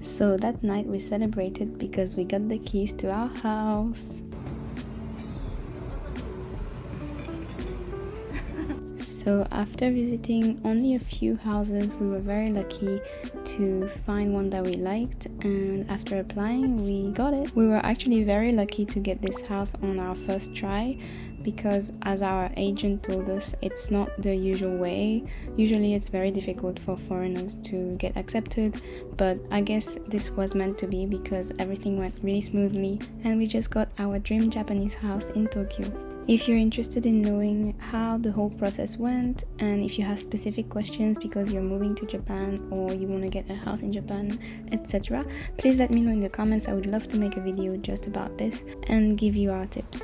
So that night we celebrated because we got the keys to our house. So after visiting only a few houses, we were very lucky to find one that we liked, and after applying we got it. We were actually very lucky to get this house on our first try because, as our agent told us, it's not the usual way. Usually it's very difficult for foreigners to get accepted, but I guess this was meant to be because everything went really smoothly and we just got our dream Japanese house in Tokyo. If you're interested in knowing how the whole process went, and if you have specific questions because you're moving to Japan or you want to get a house in Japan, etc., please let me know in the comments. I would love to make a video just about this and give you our tips.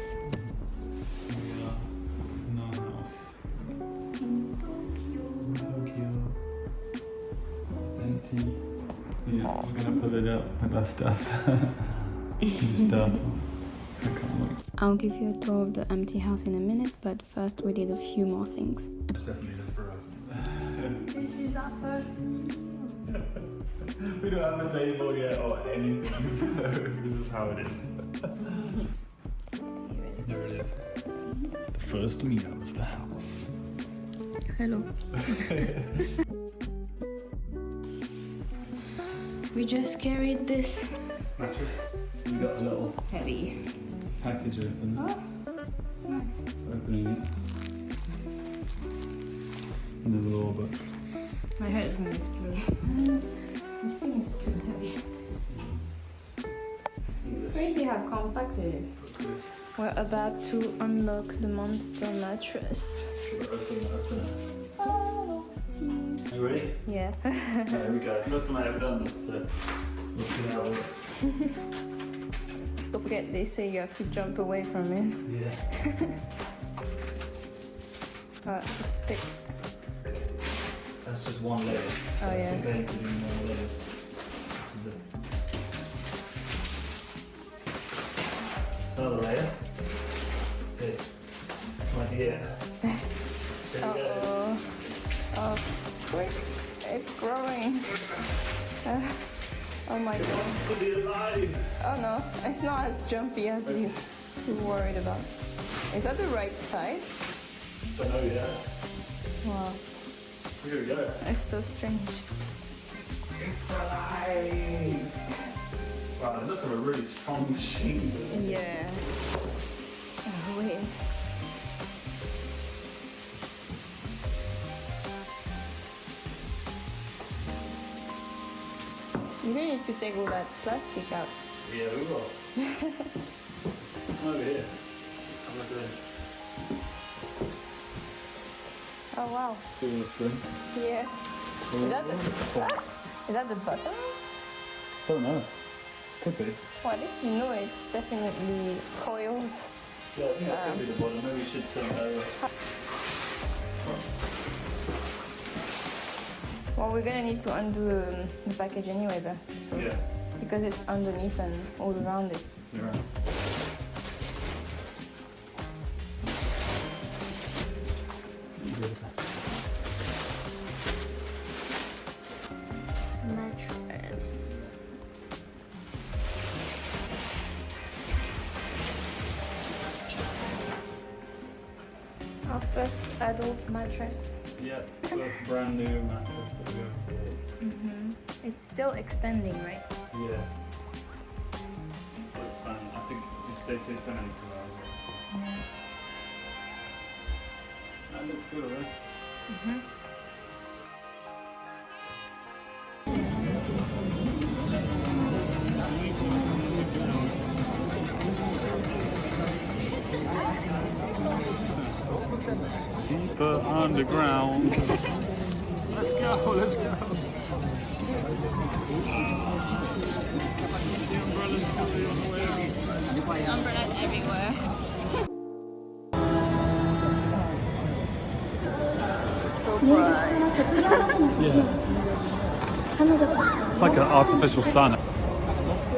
In Tokyo. It's empty. Yeah, I'm gonna put it up with that stuff. Just I can't wait. I'll give you a tour of the empty house in a minute, but first we did a few more things. It's definitely just for us. This is our first meal. We don't have a table yet or anything. This is how it is. There it is. The first meal of the house. Hello. We just carried this Mattress. We got a little heavy package open. Oh, nice. Opening it. And there's a little book. My head is going to explode. This thing is too heavy. It's crazy how compact it is. We're about to unlock the monster mattress. Open it. Oh, jeez. Are you ready? Yeah. There we go. First time I've ever done this, so we'll see how it works. Don't forget, they say you have to jump away from it. Yeah. Alright, stick. That's just one layer. So Oh, yeah. I think I need to do more layers. Another layer. Okay. Right here. There we go. Uh-oh. Oh, quick. It's growing. Oh my It god. wants to be alive. Oh no, it's not as jumpy as we were worried about. Is that the right side? Don't know yet. Wow, Here we go. it's so strange. It's alive. Wow, this must have a really strong machine. Yeah. Oh, wait. You're gonna need to take all that plastic out. Yeah, we will. Come over here. Have a look at this. Oh wow. See the spring? Yeah. Is that the is that the bottom? Don't know. Could be. Well, at least you know it's definitely coils. Yeah, I think that could be the bottom. Maybe we should turn it over. Well, we're gonna need to undo the package anyway, but so Yeah. because it's underneath and all around it. You're right. Mattress. Our first adult mattress. Yeah, so brand new mattress that we have. It's still expanding, right? Yeah. So I think it's basically 72 hours. That looks good, right? Deeper underground. Let's go, let's go. Umbrellas everywhere. So bright. Yeah. It's like an artificial sun.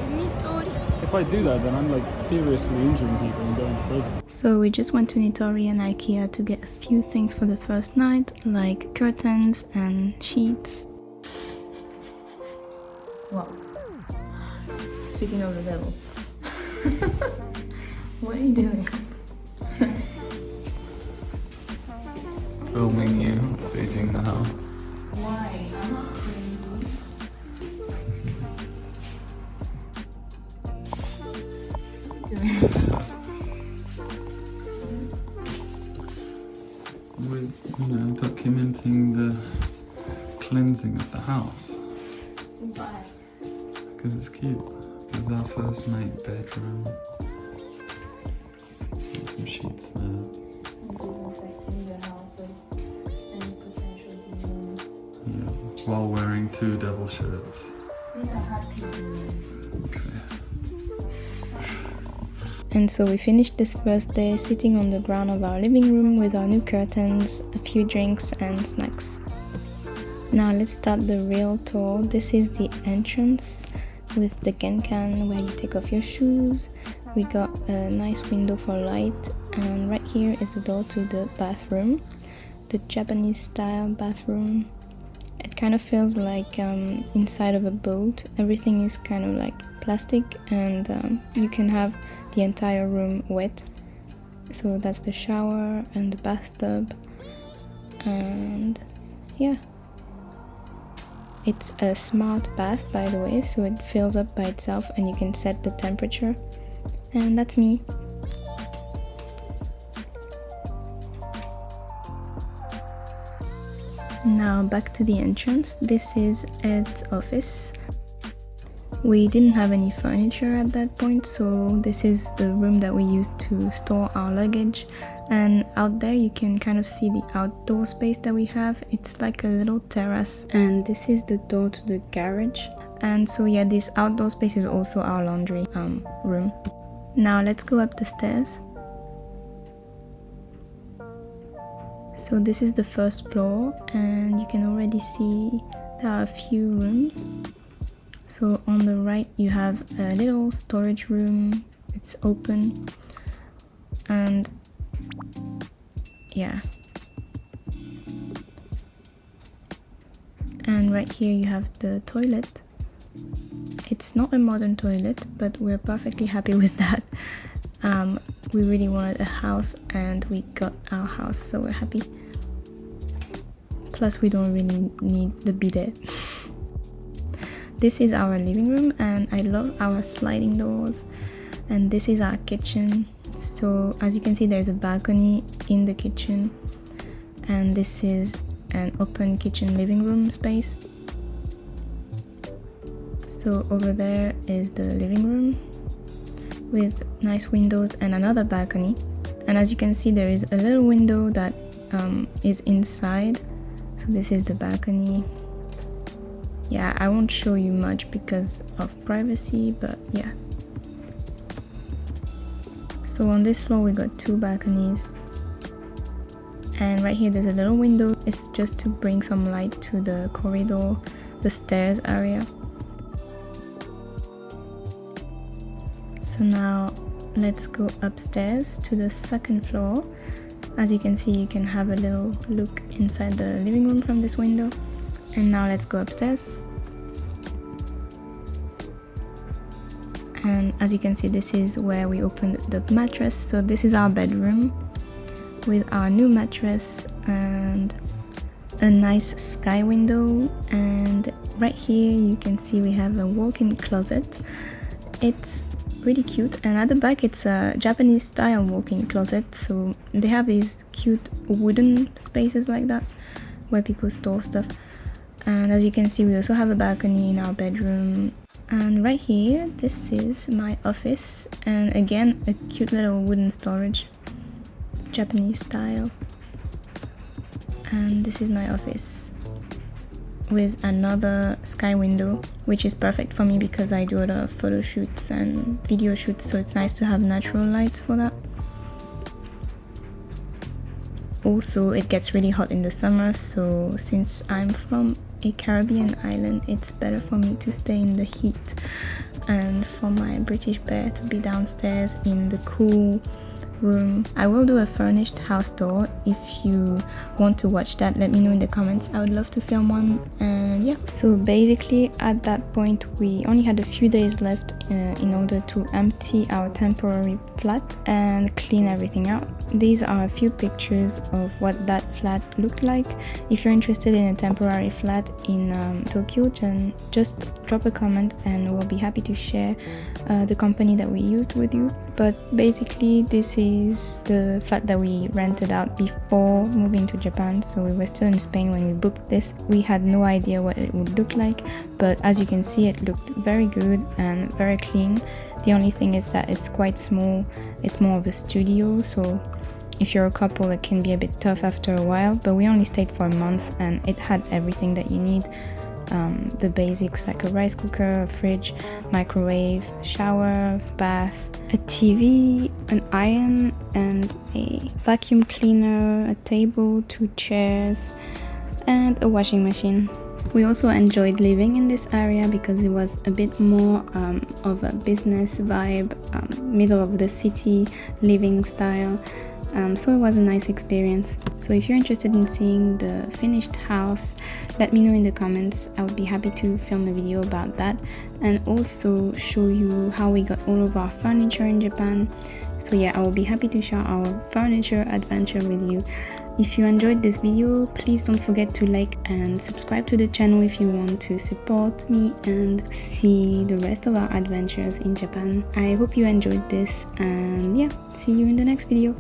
Nitori. If I do that, then I'm like seriously injuring people and going to prison. So we just went to Nitori and IKEA to get a few things for the first night, like curtains and sheets. Wow. Speaking of the devil. What are you doing? Filming you staging the house. Why? I'm not crazy. We're documenting the cleansing of the house. Why? Because it's cute. This is our first night bedroom. There's some sheets there. Disinfecting the house with any potential demons. Yeah, while wearing 2 devil shirts. These are happy demons. Okay. And so we finished this first day sitting on the ground of our living room with our new curtains, a few drinks and snacks. Now let's start the real tour. This is the entrance with the genkan where you take off your shoes. We got a nice window for light, and right here is the door to the bathroom, the Japanese style bathroom. It kind of feels like inside of a boat. Everything is kind of like plastic, and you can have the entire room wet. So that's the shower and the bathtub, and yeah. It's a smart bath, by the way, so it fills up by itself and you can set the temperature. And that's me. Now back to the entrance. This is Ed's office. We didn't have any furniture at that point, so this is the room that we used to store our luggage. And out there you can kind of see the outdoor space that we have. It's like a little terrace, and this is the door to the garage. And so yeah, this outdoor space is also our laundry room. Now let's go up the stairs. So this is the first floor, and you can already see there are a few rooms. So on the right you have a little storage room. It's open, and yeah. And right here you have the toilet. It's not a modern toilet, but we're perfectly happy with that. We really wanted a house and we got our house, so we're happy. Plus we don't really need the bidet. This is our living room, and I love our sliding doors. And this is our kitchen. So as you can see, there's a balcony in the kitchen, and this is an open kitchen living room space. So over there is the living room with nice windows and another balcony. And as you can see, there is a little window that is inside. So this is the balcony. Yeah, I won't show you much because of privacy, but yeah. So on this floor we got 2 balconies, and right here there's a little window. It's just to bring some light to the corridor, the stairs area. So now let's go upstairs to the second floor. As you can see, you can have a little look inside the living room from this window. And now let's go upstairs. And as you can see, this is where we opened the mattress. So this is our bedroom with our new mattress and a nice sky window. And right here you can see we have a walk-in closet. It's really cute, and at the back it's a Japanese style walk-in closet. So they have these cute wooden spaces like that where people store stuff. And as you can see, we also have a balcony in our bedroom. And right here, this is my office, and again a cute little wooden storage, Japanese style. And this is my office with another sky window, which is perfect for me because I do a lot of photo shoots and video shoots, so it's nice to have natural lights for that. Also, it gets really hot in the summer, so since I'm from a Caribbean island, it's better for me to stay in the heat and for my British bear to be downstairs in the cool room. I will do a furnished house tour. If you want to watch that, let me know in the comments. I would love to film one. And yeah, so basically at that point we only had a few days left in order to empty our temporary flat and clean everything out. These are a few pictures of what that flat looked like. If you're interested in a temporary flat in Tokyo, then just drop a comment and we'll be happy to share the company that we used with you. But basically this is the flat that we rented out before moving to Japan, so we were still in Spain when we booked this. We had no idea what it would look like, but as you can see it looked very good and very clean. The only thing is that it's quite small. It's more of a studio, so if you're a couple it can be a bit tough after a while, but we only stayed for a month and it had everything that you need. The basics like a rice cooker, a fridge, microwave, shower, bath, a TV, an iron and a vacuum cleaner, a table, 2 chairs and a washing machine. We also enjoyed living in this area because it was a bit more of a business vibe, middle of the city living style. So it was a nice experience. So if you're interested in seeing the finished house, let me know in the comments. I would be happy to film a video about that and also show you how we got all of our furniture in Japan. So yeah, I will be happy to share our furniture adventure with you. If you enjoyed this video, please don't forget to like and subscribe to the channel if you want to support me and see the rest of our adventures in Japan. I hope you enjoyed this and yeah, see you in the next video.